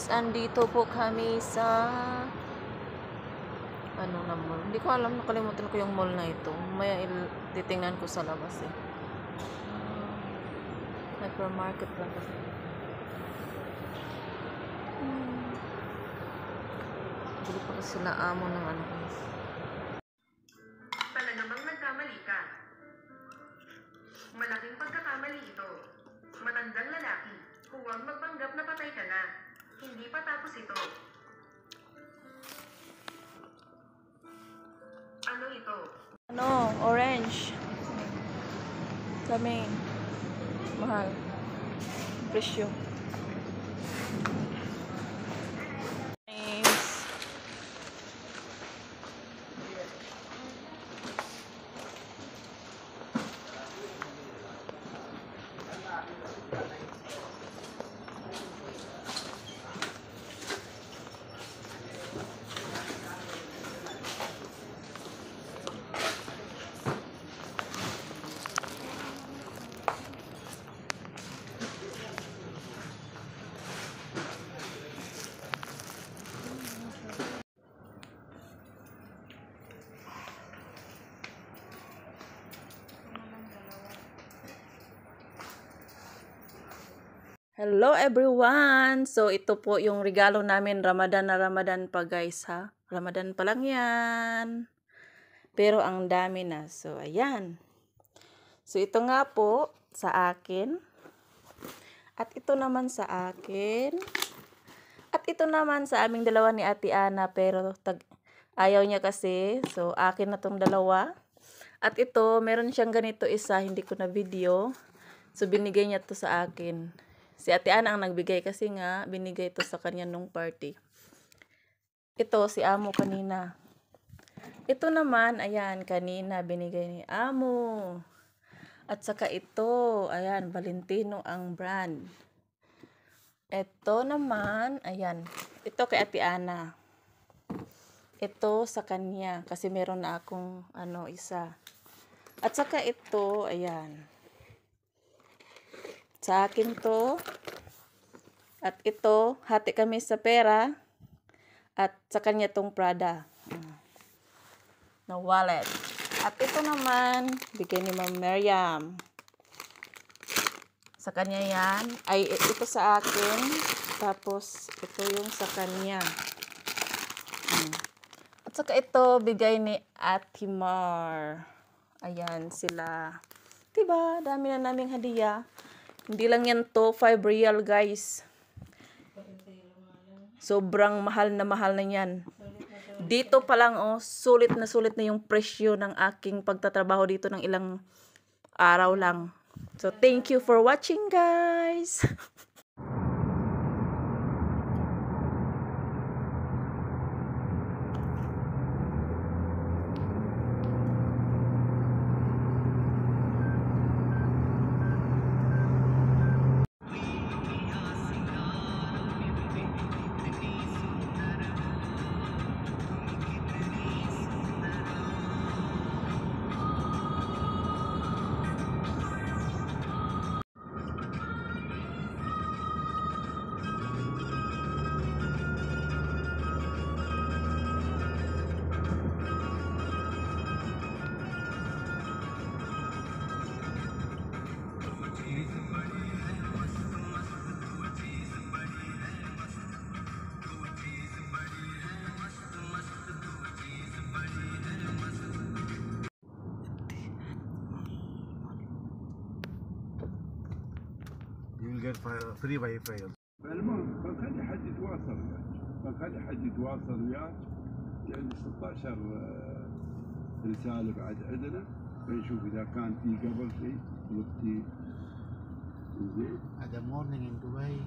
friends, andito po kami sa ano na mall. Hindi ko alam, nakalimutan ko yung mall na ito. Maya titingnan ko sa labas eh. Hypermarket lang kasi. Hindi pa kasi sila amo ng ano. Talaga bang nagkamali ka? Malaking pagkakamali ito. Matandang lalaki, huwag magpanggap na patay ka na. Hindi pa tapos ito. Ano ito? Ano? Orange. Kami. Mahal. Presyo. Hello everyone! So ito po yung regalo namin Ramadan na Ramadan pa guys ha. Ramadan pa lang yan. Pero ang dami na. So ayan. So ito nga po sa akin. At ito naman sa akin. At ito naman sa aming dalawa ni Ate Ana. Pero ayaw niya kasi. So akin na tong dalawa. At ito meron siyang ganito isa. Hindi ko na video. So binigay niya to sa akin. Si Ate Ana ang nagbigay kasi nga binigay ito sa kanya nung party. Ito si Amo kanina. Ito naman, ayan, kanina binigay ni Amo. At saka ito, ayan, Valentino ang brand. Ito naman, ayan, ito kay Ate Ana. Ito sa kanya kasi meron na akong isa. At saka ito, ayan. Sa akin to. At ito, hati kami sa pera. At sa kanya tong Prada. Na wallet. At ito naman, bigay ni Ma'am Miriam. Sa kanya yan. Ay, ito sa akin. Tapos, ito yung sa kanya. At saka ito, bigay ni Ate Mar. Ayan sila. Diba? Dami na naming hadiah. Hindi lang yan to, 5 real guys. Sobrang mahal na yan. Dito pa lang sulit na yung presyo ng aking pagtatrabaho dito ng ilang araw lang. So thank you for watching guys. You will get free Wi-Fi. المهم بنخلي حد يتواصل وياك، بنخلي حد يتواصل وياك، يعني 16 رسالة بعد عندنا، بنشوف إذا كان في قبل شيء طلبتي. زين. Ada morning in Dubai.